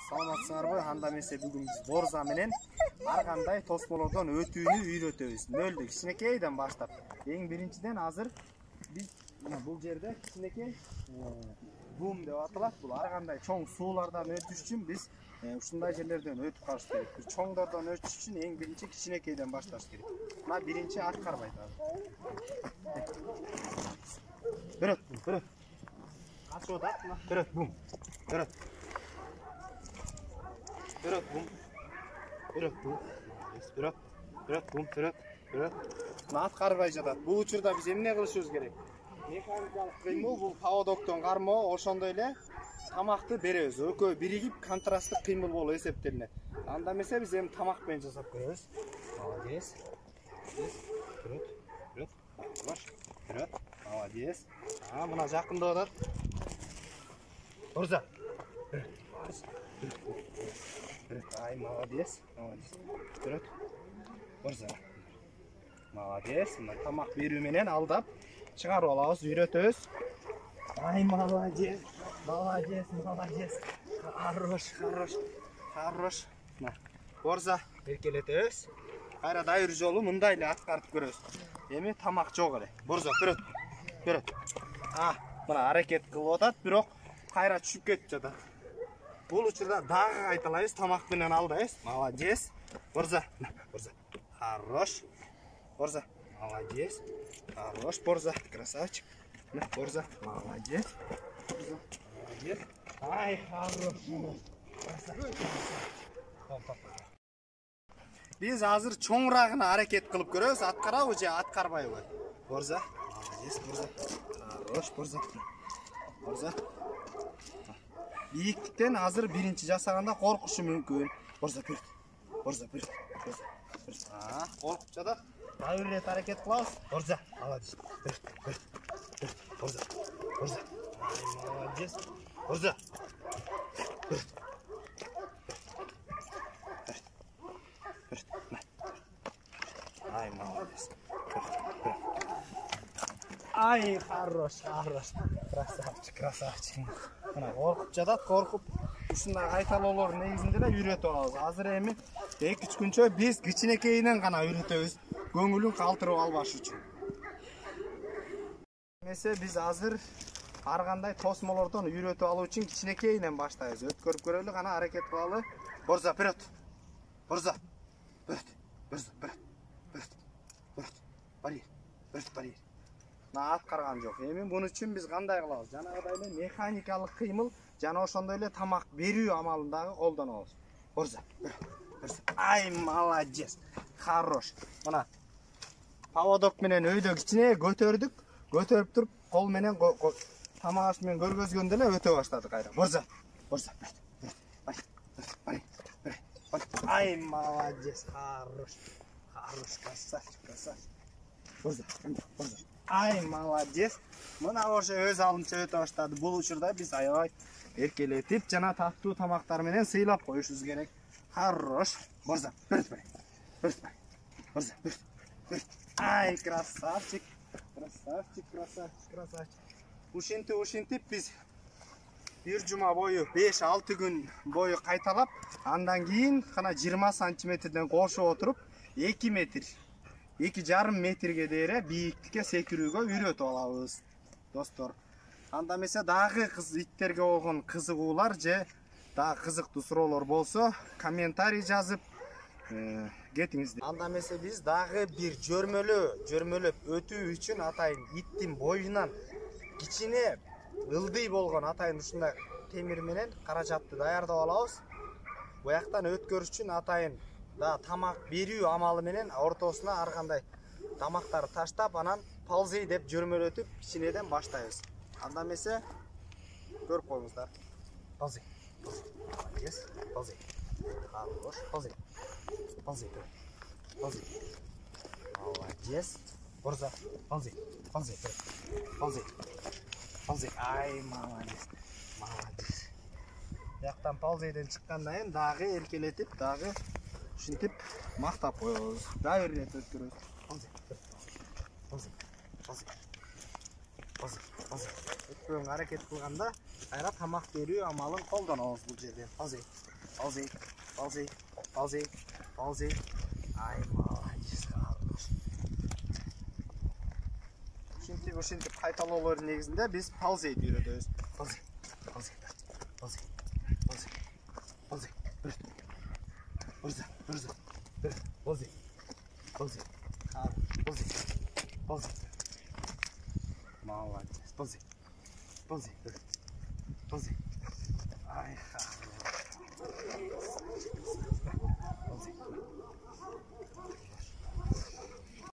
Саламатсыңарбы? Анда эмесе бүгүн биз борза менен ар кандай тосмолордон өтүүнү үйрөтөбүз. Нөлдү кичинекейден баштап. Эң биринчиден азыр биз бул жерде кичинекей бум деп аталат. Бул ар кандай чоң суулардан өтүш үчүн биз ушундай жерлерден өтүп калыш керек. Бир чоңдордон өтүш үчүн эң биринчи кичинекейден башташ керек. Мына биринчи аткарбайт азыр. Бирөт. Качып атат мына. Бирөт бум. Бирөт бум. Мына аткарбай жатат. Бул учурда биз эмне кылышыбыз керек? Механикалык кыймыл, бул поводоктон кармоо, ошондой эле тамакты беребиз. Экөө биригип контрасттык кыймыл болуп эсептелинет. Анда эмесе биз эми тамак менен жасап көрөбүз. Молодец. Бирөт. Молодец. Мына жакындап атат. Борза. Ай, молодец. Бирөт. Борза. Молодец. Мына тамак берүү менен алдап чыгарып алабыз, үйрөтөбүз. Ай, молодец. Хорош. Борза эркелетебиз. Кайра дайыр жолу мындай эле аткарып көрөбүз. Эми тамак жок эле. Борза, бирөт. Мына аракет кылып атат, бирок кайра түшүп кетип жатат. Бул учурда дагы кайталайбыз, тамак менен алдайбыз. Молодец. Борза. Хорош. Борза. Молодец. Хорош, Борза. Красавчик. Борза. Молодец. Ай, хорош. Красавчик. Биз азыр чоңрагына аракет кылып көрөбүз. Аткарабы же аткарбайбы? Борза. Молодец, Борза. Хорош, Борза. Бийиктиктен азыр биринчи жасаганда коркушу мүмкүн. Борза, бирөт. Коркуп жатат. Дагы бир рет аракет кылабыз. Борза, молодец. Бирөт. Борза. Ай, молодец. Борза. Бирөт. Ай, молодец. Ай, хорош. Красавчик. Мына коркуп жатат, ушундай кайталоолор негизинде эле үйрөтүп алабыз. Азыр эми 2-3 күнчө биз кичинекейинен гана үйрөтөбүз, көңүлүн калтырып албаш үчүн. Эмесе биз азыр ар кандай тосмолордон үйрөтүп алуу үчүн кичинекейинен баштайбыз. Өткөрүп көрөлү, гана аракет кылалы. Борза, бирөт. Барир. Аткарган жок. Эми муну үчүн биз кандай кылабыз? Жанагыдай эле механикалык кыймыл жана ошондой эле тамак берүү амалын дагы колдонобуз. Борза. Ай, молодец. Хорош. Мына поводок менен өйдө кичине көтөрдүк. Көтөрүп туруп кол менен тамак аш менен көргөзгөндө эле өтө баштады кайра. Борза. Ай, молодец. Хорош. Красавчик. Борза. Ай, молодец. Мына уже өз алынча өтө баштады. Бул учурда биз аябай эркелетип жана таттуу тамактар менен сыйлап коюшубуз керек. Хорош. Борза. Бирөт. Ай, красавчик. Ушинтип биз бир жума бою 5-6 күн бою кайталап, андан кийин гана 20 сантиметрден кошуп отуруп 2 метр 2,5 метрге дейре бийиктикке секирүүгө үйрөтүп алабыз, достор. Анда эмесе дагы иттерге болгон кызыгуулар же дагы кызыктуу суроолор болсо, комментарий жазып кетиңиз. Анда эмесе биз дагы бир жөрмөлөп өтүү үчүн атайын иттин боюнан кичине ылдый болгон атайын ушундай темир менен каражатты даярдап алабыз. Буяктан өткөрүш үчүн атайын да тамак берүү амалы менен ортосуна ар кандай тамактарды таштап, анан ползей деп жөрмөлөтүп кичинеден баштайбыз. Анда эмесе көрүп коюңуздар. Ползей. Хорош, ползей. Молодец. Борза, ползей. Ай, молодец. Яктан ползейден чыккандан кийин дагы эркелетип, дагы ушинтип мактап коебуз. Дагы бир рет өткөрөбүз. Өткөрүүгө аракет кылганда кайра тамак берүү амалын колдонобуз бул жерден. Ползи, ползи, ползи, ползи. Ай, молодец, хорош. Ушинтип кайталоолордун негизинде биз ползейди үйрөтөбүз. Ползи, ползи, ползи, ползи, ползи. Ползи, ползи, ползи, ползи. Ползи, ползи. Молодец, ползи, ползи, ползи. Ай, хорош. Ползи.